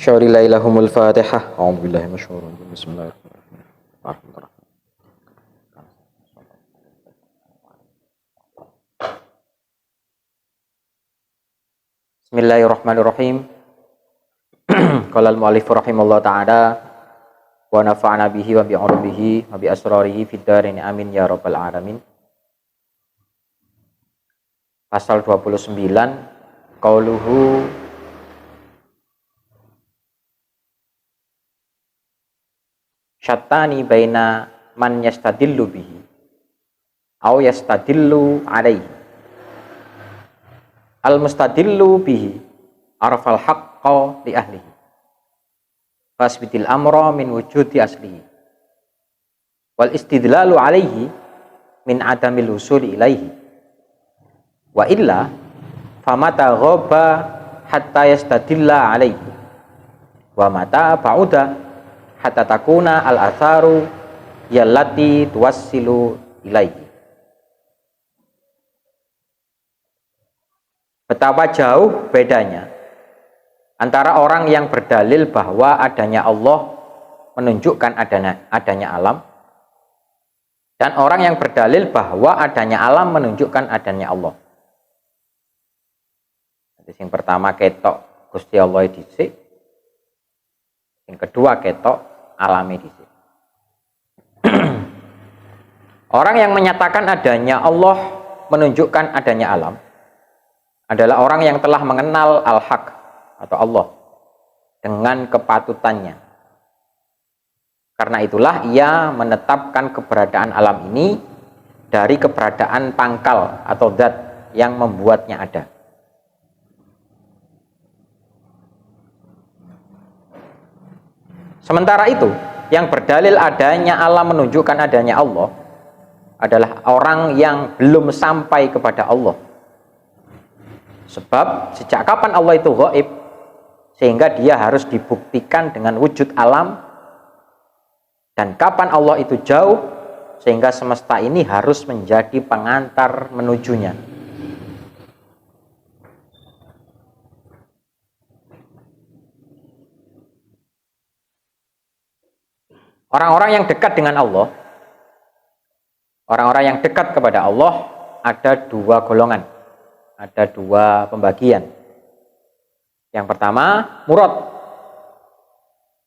Syari lailahumul fatihah. A'udzubillahi minasyaitonir rajim. Bismillahirrahmanirrahim. Bismillahirrahmanirrahim. Qala al-mu'allif rahimallahu ta'ala wa nafa'ana bihi wa bi'ulumihi wa bi asrarihi fid dharain amin ya rabbal alamin. Pasal 29 qauluhu syattani baina man yastadillu bihi au yastadillu alaihi. Al mustadillu bihi arfal haqqa li ahlihi fasbitil amra min wujudi aslihi wal istidlalu alaihi min adamil husuli ilaihi wa illa famata ghaba hatta yastadilla alaihi wa mata ba'uda hatta takuna al atharu yallati tuwassilu ilaihi. Betapa jauh bedanya antara orang yang berdalil bahwa adanya Allah menunjukkan adanya alam, dan orang yang berdalil bahwa adanya alam menunjukkan adanya Allah. Jadi yang pertama ketok Gusti Allah dhisik, yang kedua ketok alami dhisik. Orang yang menyatakan adanya Allah menunjukkan adanya alam adalah orang yang telah mengenal al-haq atau Allah dengan kepatutannya. Karena itulah ia menetapkan keberadaan alam ini dari keberadaan pangkal atau zat yang membuatnya ada. Sementara itu, yang berdalil adanya alam menunjukkan adanya Allah adalah orang yang belum sampai kepada Allah. Sebab sejak kapan Allah itu gaib, sehingga dia harus dibuktikan dengan wujud alam, dan kapan Allah itu jauh, sehingga semesta ini harus menjadi pengantar menujunya. Orang-orang yang dekat dengan Allah, orang-orang yang dekat kepada Allah, ada dua golongan, ada dua pembagian. Yang pertama, murad,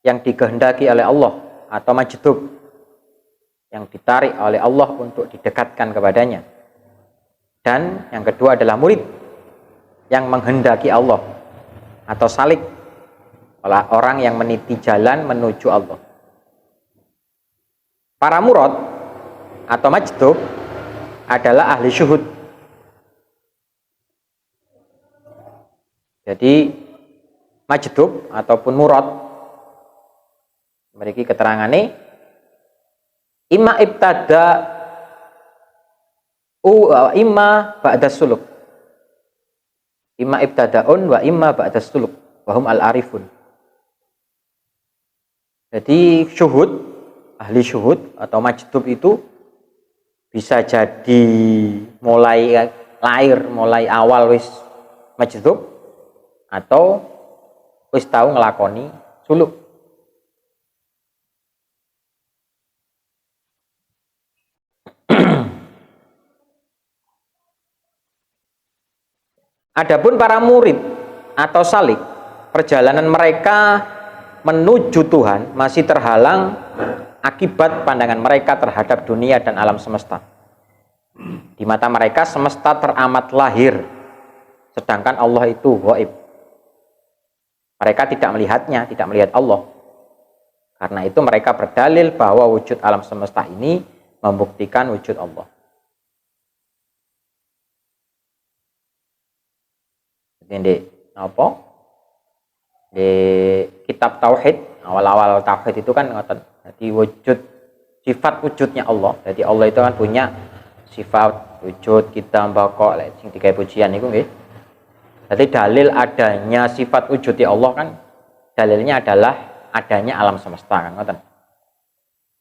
yang dikehendaki oleh Allah, atau majdub, yang ditarik oleh Allah untuk didekatkan kepadanya. Dan yang kedua adalah murid, yang menghendaki Allah, atau salik, orang yang meniti jalan menuju Allah. Para murad atau majdub adalah ahli syuhud. Jadi majdub ataupun murad memiliki keterangannya imma ibtada imma ba'da suluk, imma ibtadaun wa imma ba'da suluk wa hum al-arifun. Jadi syuhud, ahli syuhud atau majdub itu bisa jadi mulai lahir, mulai awal wis majdub, atau wis tahu ngelakoni suluk. Adapun para murid atau salik, perjalanan mereka menuju Tuhan masih terhalang akibat pandangan mereka terhadap dunia dan alam semesta. Di mata mereka semesta teramat lahir, sedangkan Allah itu gaib. Mereka tidak melihatnya, tidak melihat Allah. Karena itu mereka berdalil bahwa wujud alam semesta ini membuktikan wujud Allah. Jadi apa? Di kitab tauhid, awal-awal tauhid itu kan ngoten. Jadi wujud, sifat wujudnya Allah. Jadi Allah itu kan punya sifat wujud, kita mbaka sing digawe pujian niku nggih. Jadi dalil adanya sifat wujudnya Allah kan dalilnya adalah adanya alam semesta kan ngoten.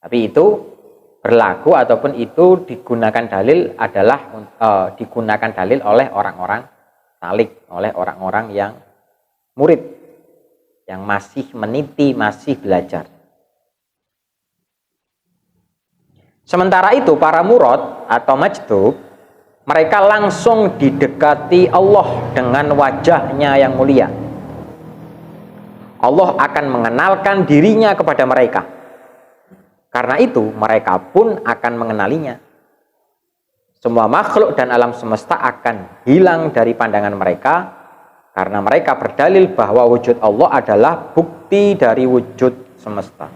Tapi itu berlaku ataupun itu digunakan dalil adalah digunakan dalil oleh orang-orang salik, oleh orang-orang yang murid. yang masih meniti, masih belajar. Sementara itu para murad atau majdub, mereka langsung didekati Allah dengan wajahnya yang mulia. Allah akan mengenalkan dirinya kepada mereka. Karena itu mereka pun akan mengenalinya. Semua makhluk dan alam semesta akan hilang dari pandangan mereka, karena mereka berdalil bahwa wujud Allah adalah bukti dari wujud semesta.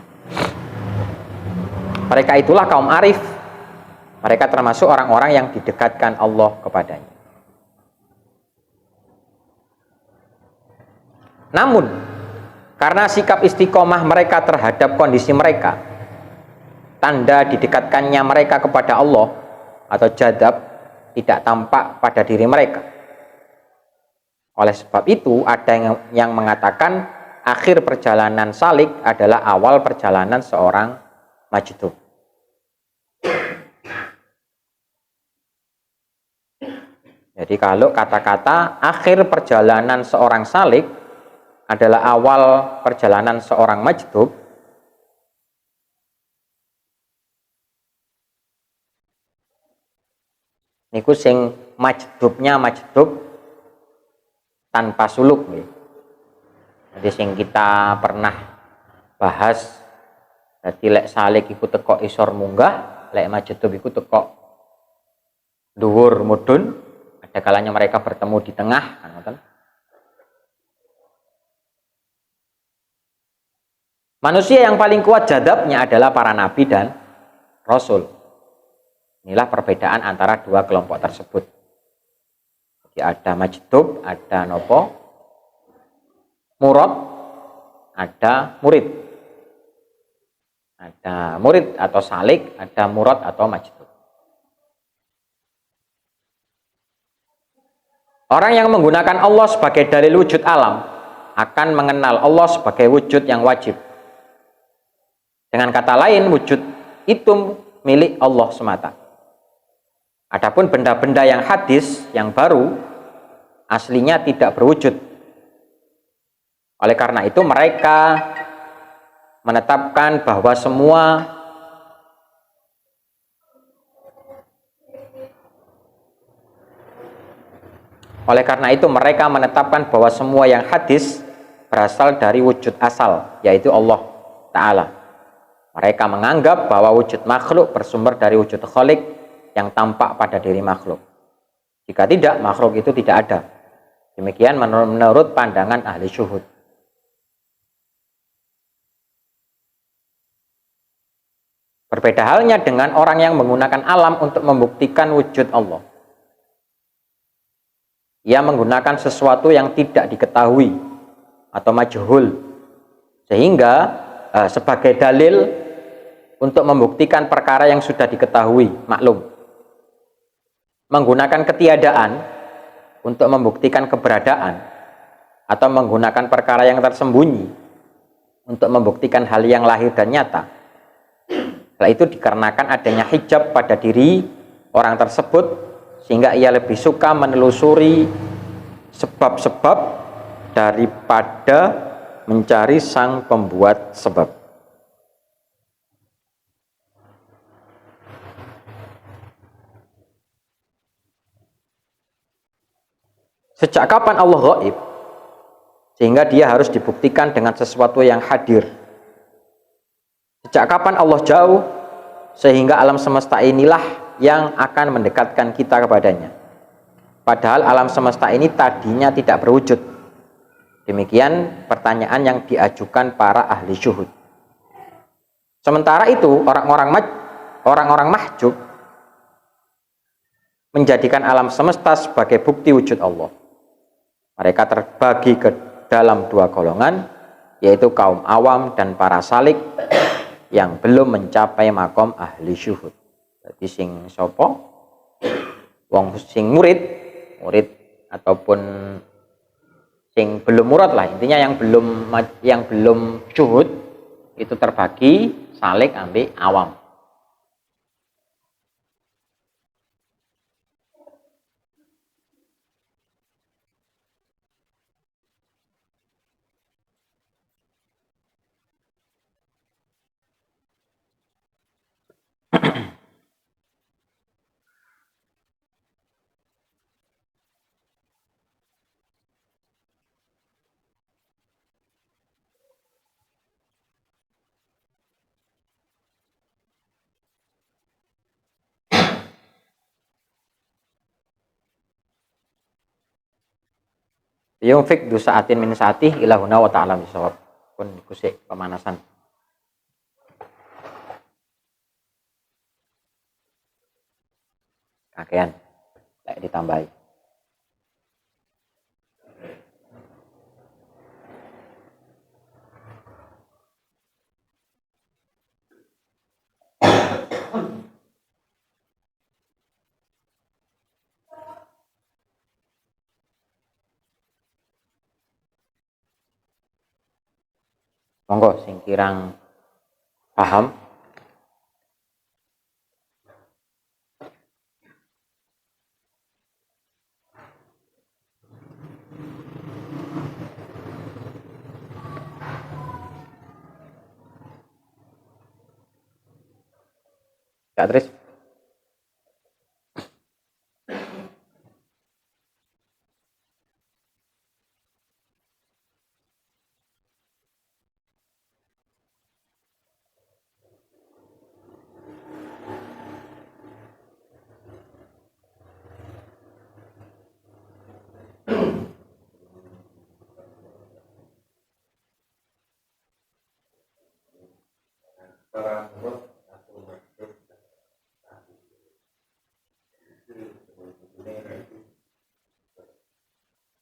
Mereka itulah kaum arif. Mereka termasuk orang-orang yang didekatkan Allah kepadanya. Namun, karena sikap istiqomah mereka terhadap kondisi mereka, tanda didekatkannya mereka kepada Allah atau jadab tidak tampak pada diri mereka. Oleh sebab itu, ada yang mengatakan akhir perjalanan salik adalah awal perjalanan seorang majdub. Jadi kalau kata-kata akhir perjalanan seorang salik adalah awal perjalanan seorang majdub, niku sing majdubnya majdub tanpa suluk nih. Jadi sing kita pernah bahas, jadi lek salik iku teko isor munggah, lek majdub iku teko dhuwur mudhun. Ada kalanya mereka bertemu di tengah, kan? Manusia yang paling kuat jadabnya adalah para nabi dan rasul. Inilah perbedaan antara dua kelompok tersebut. Jadi ada majdub, ada nopo, murad, ada murid. Ada murid atau salik, ada murad atau majdub. Orang yang menggunakan Allah sebagai dalil wujud alam akan mengenal Allah sebagai wujud yang wajib. Dengan kata lain, wujud itu milik Allah semata. Adapun benda-benda yang hadis, yang baru, aslinya tidak berwujud. Oleh karena itu mereka menetapkan bahwa semua yang hadis berasal dari wujud asal, yaitu Allah Ta'ala. Mereka menganggap bahwa wujud makhluk bersumber dari wujud khalik yang tampak pada diri makhluk. Jika tidak, makhluk itu tidak ada. Demikian menurut pandangan ahli syuhud. Berbeda halnya dengan orang yang menggunakan alam untuk membuktikan wujud Allah. Ia menggunakan sesuatu yang tidak diketahui atau majhul, sehingga sebagai dalil untuk membuktikan perkara yang sudah diketahui, maklum. Menggunakan ketiadaan untuk membuktikan keberadaan, atau menggunakan perkara yang tersembunyi untuk membuktikan hal yang lahir dan nyata. Hal itu dikarenakan adanya hijab pada diri orang tersebut, sehingga ia lebih suka menelusuri sebab-sebab daripada mencari sang pembuat sebab. Sejak kapan Allah gaib? Sehingga dia harus dibuktikan dengan sesuatu yang hadir. Sejak kapan Allah jauh? Sehingga alam semesta inilah yang akan mendekatkan kita kepadanya. Padahal alam semesta ini tadinya tidak berwujud. Demikian pertanyaan yang diajukan para ahli syuhud. Sementara itu orang-orang mahjub menjadikan alam semesta sebagai bukti wujud Allah. Mereka terbagi ke dalam dua golongan, yaitu kaum awam dan para salik yang belum mencapai makom ahli syuhud. Jadi sing sopo, wong sing murid ataupun sing belum murad lah, intinya yang belum syuhud itu terbagi salik ambil awam. Yunfik du sa'atin min sa'atih ila huna wa ta'ala bisawab. Pun kusik pemanasan. Kakean. Lek ditambahi. Monggo sing kirang paham. Kak Tris.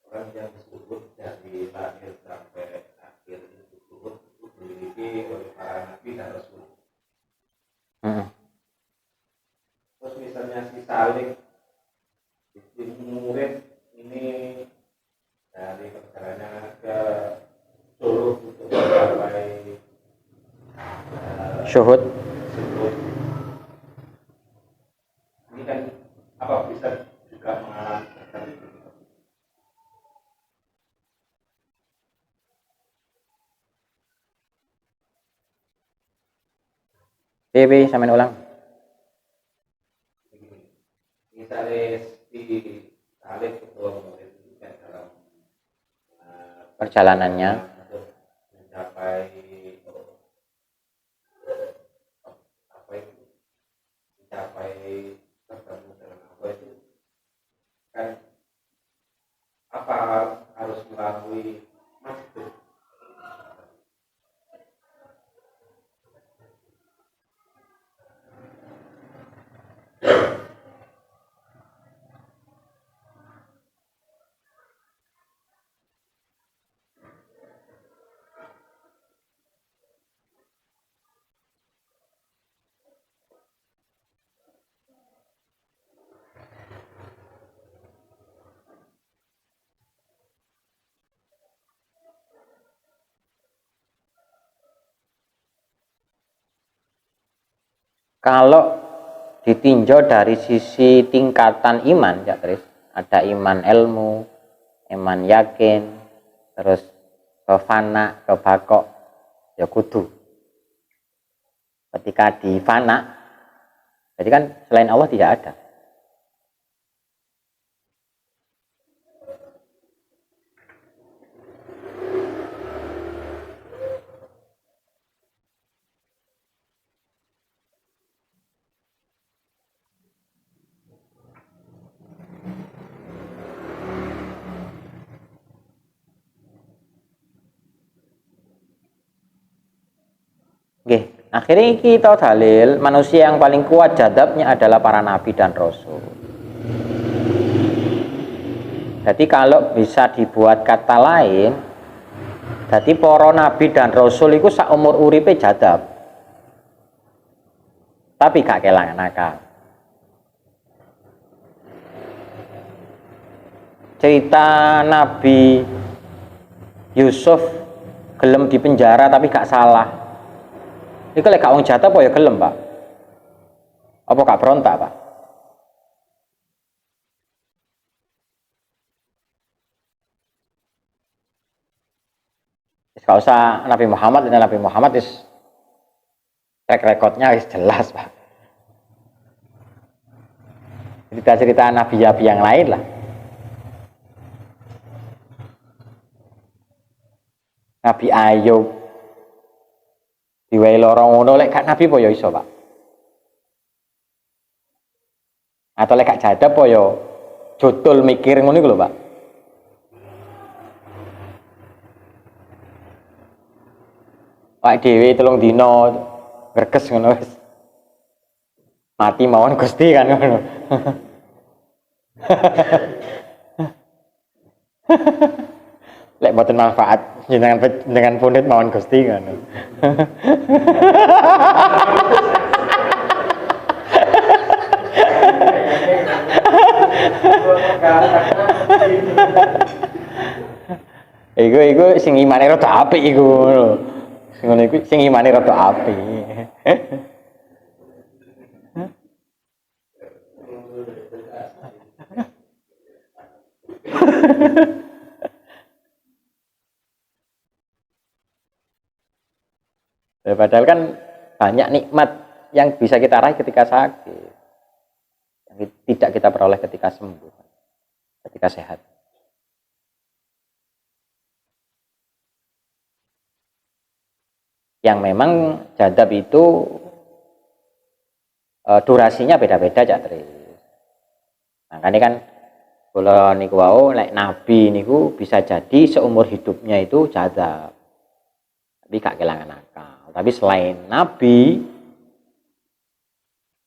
Orang yang disebut dari lahir sampai akhir disebut dimiliki oleh para nabi dan rasul. Terus misalnya si Salih murid ini dari perjalanan ke Solo untuk mencapai Syuhud. Ini kan apa bisa juga mengalami seperti itu. Sampeyan ulang. Misalnya di Salih ketua murid itu kan dalam Perjalanannya untuk mencapai apa itu, mencapai bertemu dengan apa itu kan apa harus melalui masjid. kalau ditinjau dari sisi tingkatan iman, ya Tris, ada iman ilmu, iman yakin, terus ke fana, ke bakok, ya kudu. Ketika di fana, jadi kan selain Allah tidak ada. Oke, akhirnya kita dalil manusia yang paling kuat jadabnya adalah para nabi dan rasul. Jadi kalau bisa dibuat kata lain, jadi para nabi dan rasul itu sak umur uripe jadab. Tapi gak kelangan akal. Cerita Nabi Yusuf gelem di penjara tapi gak salah. Ini kalau gak wong jatah apa ya gelem, Pak? Apa gak berontak, Pak? Gak usah Nabi Muhammad, ini Nabi Muhammad track recordnya jelas, Pak. Cerita-cerita Nabi-Nabi yang lain lah. Nabi Ayub diwai lorong ngono lek gak nabi apa ya iso, Pak? Atau lek gak jadab apa ya jodol mikir ngono iku lho, Pak. Awake dhewe 3 dina greges ngono wis. Mati mawon Gusti kan ngono. Lek mboten manfaat jenengan pundhut mawon Gusti ngono. Iku sing imane rada apik iku ngono. Ngono iku sing imane rada apik. Padahal kan banyak nikmat yang bisa kita raih ketika sakit, yang tidak kita peroleh ketika sembuh, ketika sehat. Yang memang jadab itu durasinya beda-beda Cak Tri. Makanya kan kalau niku wau lek nabi niku bisa jadi seumur hidupnya itu jadab. Tapi gak kehilangan akal. Tapi selain nabi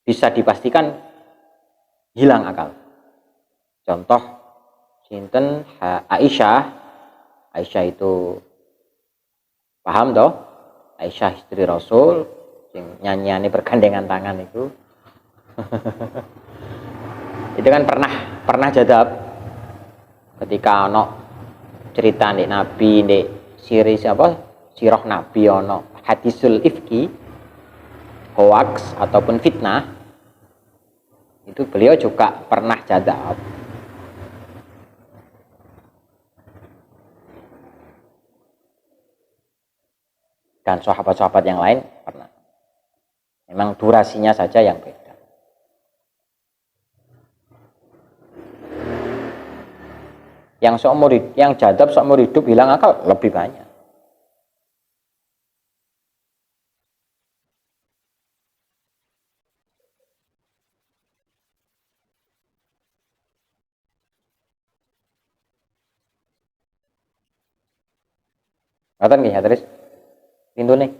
bisa dipastikan hilang akal. Contoh sinten Aisyah. Aisyah itu paham toh? Aisyah istri Rasul sing nyanyiane bergandengan tangan itu. Itu kan pernah jadab ketika ono cerita ndek nabi ndek siris apa sirah nabi ono hadisul ifki hoax ataupun fitnah, itu beliau juga pernah jadab. Dan sahabat-sahabat yang lain pernah. Memang durasinya saja yang beda. Yang jadab seumur hidup hilang akal lebih banyak. Ngoten nggih ya terus pintune.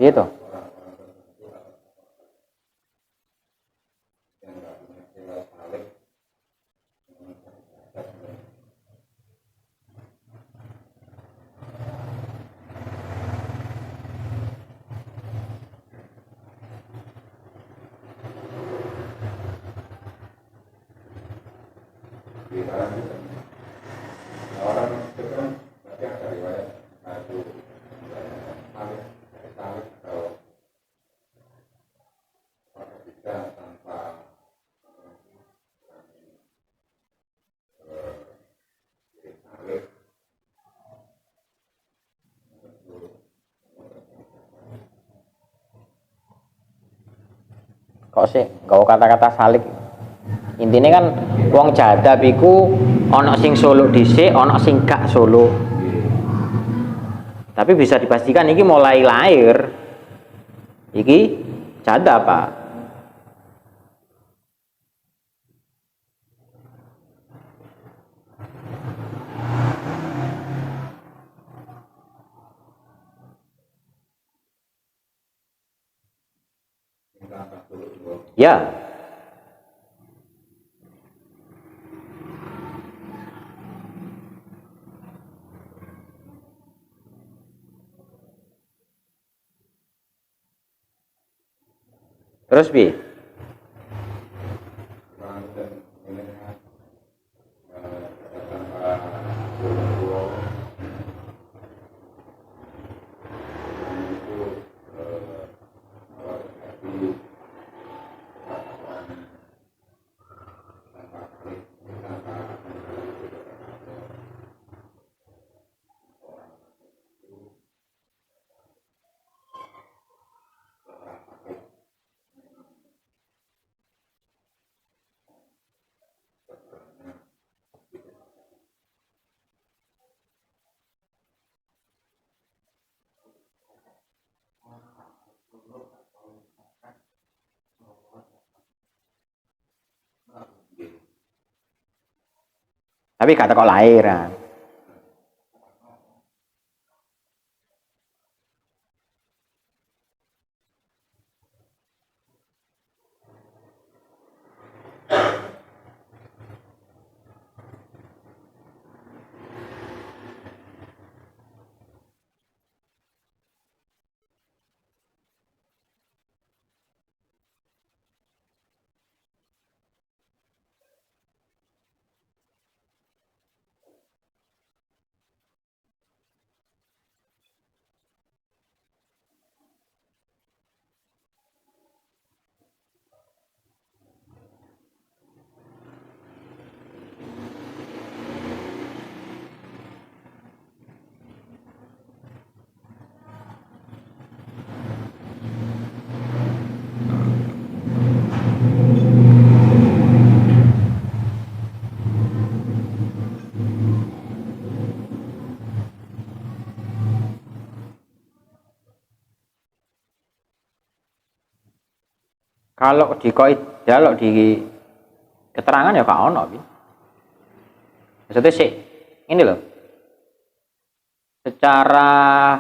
Gitu. Orang itu kan berarti ada riwayat satu salib atau ketika tanpa salib. Kok sih gak kata-kata salik. Intinya kan wong jadab iku ana sing suluk dhisik, ana sing gak suluk. Tapi bisa dipastikan iki mulai lahir iki jadab Pak. Ya. Terus bi, Kurang dan melihat tanpa guru itu awal hati tanpa klik tanpa tapi kata kok lahir kan. Kalau di kalau di keterangan ya gak ono bi. Maksudnya sih ini loh, secara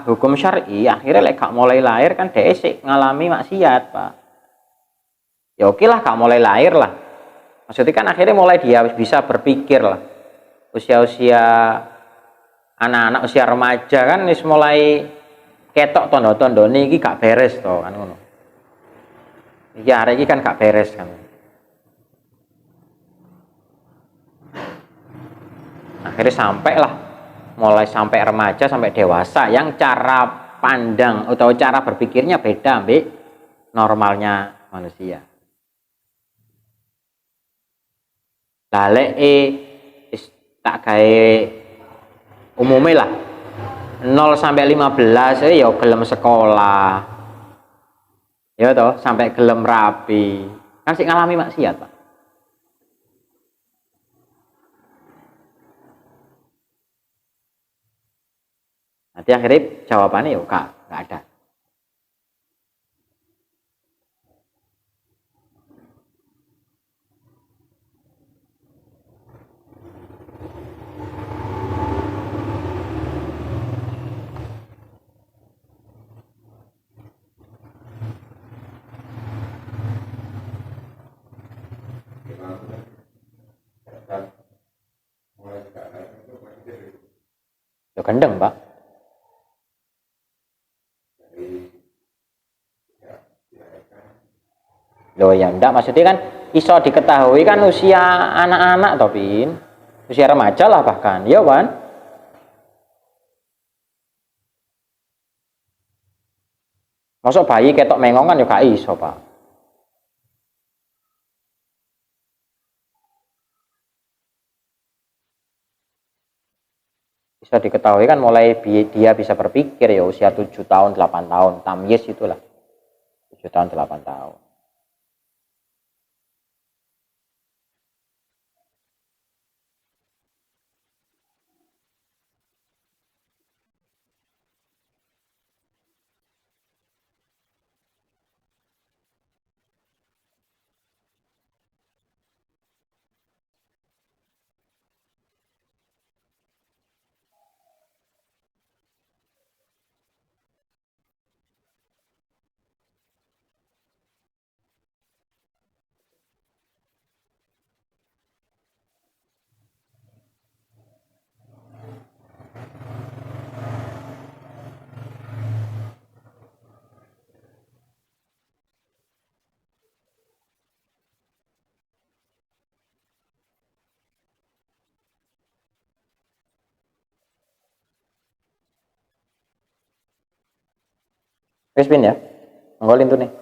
hukum syar'i akhirnya lek gak mulai lahir kan dia sih ngalami maksiat pak. Ya oke lah gak mulai lahir lah, maksudnya kan akhirnya mulai dia bisa berpikir lah, usia-usia anak-anak usia remaja kan wis mulai ketok tondo-tondo ini gak beres toh kan ngono. Ya hari ini kan gak beres kan. Akhirnya sampai lah, mulai sampai remaja sampai dewasa yang cara pandang atau cara berpikirnya beda ambek normalnya manusia. Lale tak kayak umumnya lah 0 sampai 15 ya gelem sekolah. Ya toh, sampai gelem rapi. Kan sih ngalami maksiat, Pak. Nanti akhirnya jawabannya ya enggak ada. mulai sekarang itu masih Ya gendeng, Pak. dari ya dilahirkan Loh ya enggak, maksudnya kan iso diketahui kan usia anak-anak toh, Pin. Usia remaja lah bahkan. Ya kan? Masuk bayi ketok mengong kan ya gak iso, Pak. Bisa diketahui kan mulai dia bisa berpikir ya usia 7 tahun, 8 tahun. Tamyiz itulah. 7 tahun, 8 tahun. Wis pin ya. Monggo lintune.